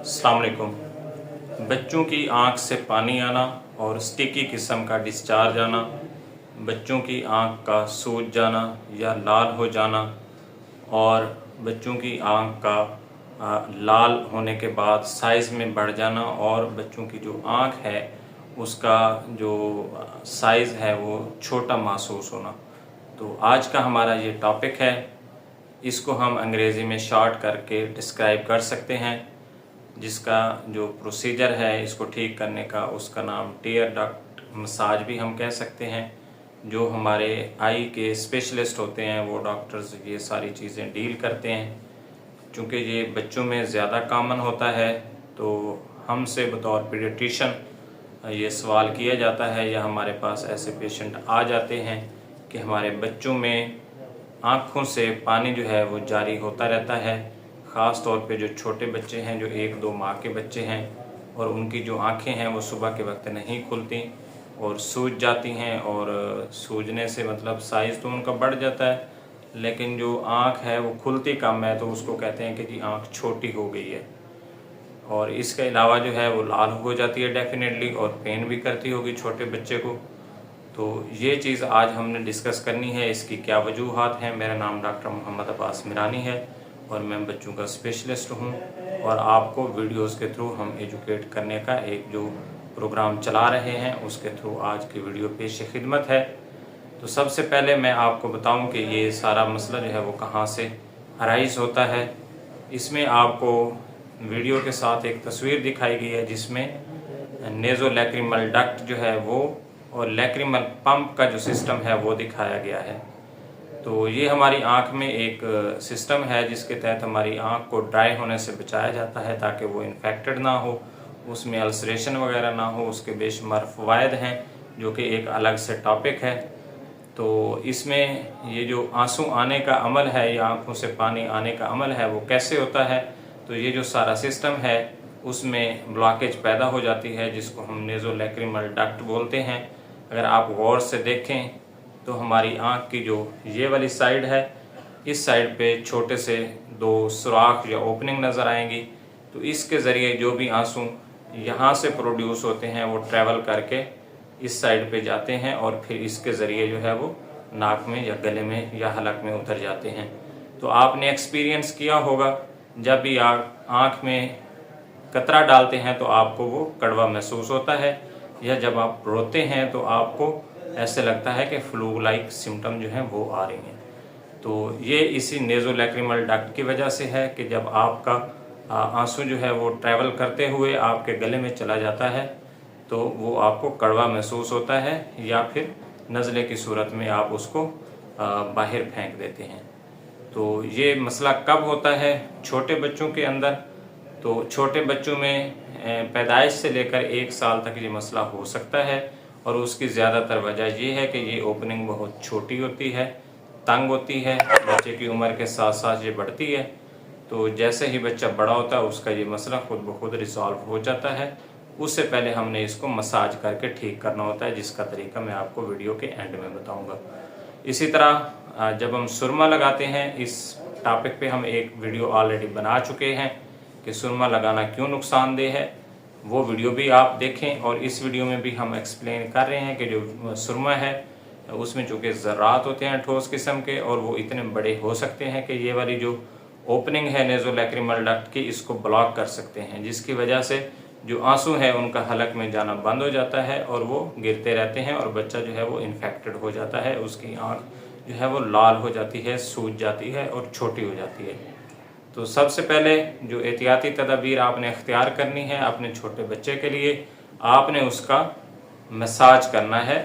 अस्सलाम वालेकुम। बच्चों की आँख से पानी आना और स्टिकी किस्म का डिस्चार्ज आना, बच्चों की आँख का सूज जाना या लाल हो जाना और बच्चों की आँख का लाल होने के बाद साइज़ में बढ़ जाना और बच्चों की जो आँख है उसका जो साइज़ है वो छोटा महसूस होना। तो आज का हमारा ये टॉपिक है, इसको हम अंग्रेज़ी में शॉर्ट करके डिस्क्राइब कर सकते हैं। जिसका जो प्रोसीजर है इसको ठीक करने का, उसका नाम टीयर डक्ट मसाज भी हम कह सकते हैं। जो हमारे आई के स्पेशलिस्ट होते हैं वो डॉक्टर्स ये सारी चीज़ें डील करते हैं। चूँकि ये बच्चों में ज़्यादा कॉमन होता है तो हमसे बतौर पीडियाट्रिशियन ये सवाल किया जाता है या हमारे पास ऐसे पेशेंट आ जाते हैं कि हमारे बच्चों में आँखों से पानी जो है वो जारी होता रहता है। ख़ास तौर पे जो छोटे बच्चे हैं, जो 1-2 माह के बच्चे हैं और उनकी जो आँखें हैं वो सुबह के वक्त नहीं खुलती और सूज जाती हैं। और सूजने से मतलब साइज़ तो उनका बढ़ जाता है लेकिन जो आँख है वो खुलती कम है, तो उसको कहते हैं कि जी आँख छोटी हो गई है। और इसके अलावा जो है वो लाल हो जाती है डेफिनेटली और पेन भी करती होगी छोटे बच्चे को। तो ये चीज़ आज हमने डिस्कस करनी है, इसकी क्या वजूहात हैं। मेरा नाम डॉक्टर मोहम्मद अब्बास मिरानी है और मैं बच्चों का स्पेशलिस्ट हूँ और आपको वीडियोस के थ्रू हम एजुकेट करने का एक जो प्रोग्राम चला रहे हैं उसके थ्रू आज की वीडियो पेश खिदमत है। तो सबसे पहले मैं आपको बताऊं कि ये सारा मसला जो है वो कहाँ से अराइज होता है। इसमें आपको वीडियो के साथ एक तस्वीर दिखाई गई है जिसमें नेज़ोलैक्रिमल डक्ट जो है वो और लैक्रिमल पंप का जो सिस्टम है वो दिखाया गया है। तो ये हमारी आँख में एक सिस्टम है जिसके तहत हमारी आँख को ड्राई होने से बचाया जाता है ताकि वो इन्फेक्टेड ना हो, उसमें अल्सरेशन वगैरह ना हो। उसके बेशुमार फ़वाइद हैं जो कि एक अलग से टॉपिक है। तो इसमें ये जो आंसू आने का अमल है या आँखों से पानी आने का अमल है वो कैसे होता है, तो ये जो सारा सिस्टम है उसमें ब्लॉकेज पैदा हो जाती है जिसको हम नेज़ोलैक्रिमल डक्ट बोलते हैं। अगर आप गौर से देखें तो हमारी आँख की जो ये वाली साइड है, इस साइड पे छोटे से 2 सुराख या ओपनिंग नज़र आएंगी। तो इसके ज़रिए जो भी आंसू यहाँ से प्रोड्यूस होते हैं वो ट्रैवल करके इस साइड पे जाते हैं और फिर इसके ज़रिए जो है वो नाक में या गले में या हलक में उतर जाते हैं। तो आपने एक्सपीरियंस किया होगा जब भी आप आँख में कतरा डालते हैं तो आपको वो कड़वा महसूस होता है, या जब आप रोते हैं तो आपको ऐसे लगता है कि फ्लू लाइक सिम्टम जो हैं वो आ रही हैं। तो ये इसी नेज़ोलैक्रिमल डक्ट की वजह से है कि जब आपका आंसू जो है वो ट्रैवल करते हुए आपके गले में चला जाता है तो वो आपको कड़वा महसूस होता है या फिर नज़ले की सूरत में आप उसको बाहर फेंक देते हैं। तो ये मसला कब होता है छोटे बच्चों के अंदर? तो छोटे बच्चों में पैदाइश से लेकर 1 साल तक ये मसला हो सकता है और उसकी ज़्यादातर वजह ये है कि ये ओपनिंग बहुत छोटी होती है, तंग होती है, बच्चे की उम्र के साथ साथ ये बढ़ती है। तो जैसे ही बच्चा बड़ा होता है उसका ये मसला खुद ब खुद रिसॉल्व हो जाता है। उससे पहले हमने इसको मसाज करके ठीक करना होता है, जिसका तरीका मैं आपको वीडियो के एंड में बताऊँगा। इसी तरह जब हम सुरमा लगाते हैं, इस टॉपिक पे हम एक वीडियो ऑलरेडी बना चुके हैं कि सुरमा लगाना क्यों नुकसानदेह है, वो वीडियो भी आप देखें। और इस वीडियो में भी हम एक्सप्लेन कर रहे हैं कि जो सुरमा है उसमें चूँकि ज़र्रात होते हैं ठोस किस्म के और वो इतने बड़े हो सकते हैं कि ये वाली जो ओपनिंग है नेज़ोलैक्रिमल डक्ट की इसको ब्लॉक कर सकते हैं, जिसकी वजह से जो आंसू है उनका हलक में जाना बंद हो जाता है और वो गिरते रहते हैं और बच्चा जो है वो इन्फेक्टेड हो जाता है। उसकी आँख जो है वो लाल हो जाती है, सूज जाती है और छोटी हो जाती है। तो सबसे पहले जो एहतियाती तदाबीर आपने इख्तियार करनी है अपने छोटे बच्चे के लिए, आपने उसका मसाज करना है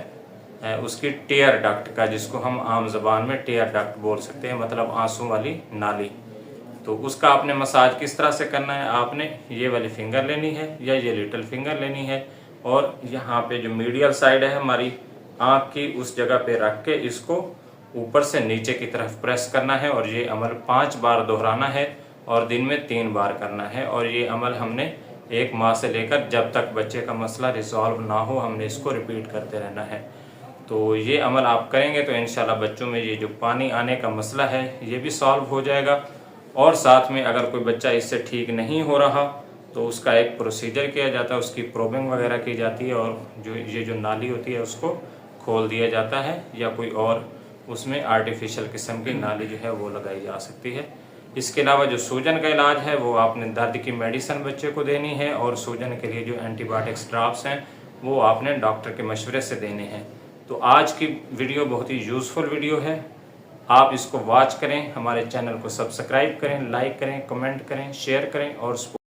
उसकी टीयर डक्ट का, जिसको हम आम ज़बान में टीयर डक्ट बोल सकते हैं, मतलब आंसू वाली नाली। तो उसका आपने मसाज किस तरह से करना है, आपने ये वाली फिंगर लेनी है या ये लिटिल फिंगर लेनी है और यहाँ पे जो मीडियल साइड है हमारी आँख की उस जगह पे रख के इसको ऊपर से नीचे की तरफ प्रेस करना है और ये अमल 5 बार दोहराना है और दिन में 3 बार करना है। और ये अमल हमने 1 माह से लेकर जब तक बच्चे का मसला रिजॉल्व ना हो हमने इसको रिपीट करते रहना है। तो ये अमल आप करेंगे तो इंशाल्लाह बच्चों में ये जो पानी आने का मसला है ये भी सॉल्व हो जाएगा। और साथ में अगर कोई बच्चा इससे ठीक नहीं हो रहा तो उसका एक प्रोसीजर किया जाता है, उसकी प्रोबिंग वगैरह की जाती है और जो नाली होती है उसको खोल दिया जाता है या कोई और उसमें आर्टिफिशियल किस्म की नाली जो है वो लगाई जा सकती है। इसके अलावा जो सूजन का इलाज है वो आपने दर्द की मेडिसिन बच्चे को देनी है और सूजन के लिए जो एंटीबायोटिक्स ड्रॉप्स हैं वो आपने डॉक्टर के मशवरे से देने हैं। तो आज की वीडियो बहुत ही यूज़फुल वीडियो है, आप इसको वॉच करें, हमारे चैनल को सब्सक्राइब करें, लाइक करें, कमेंट करें, शेयर करें और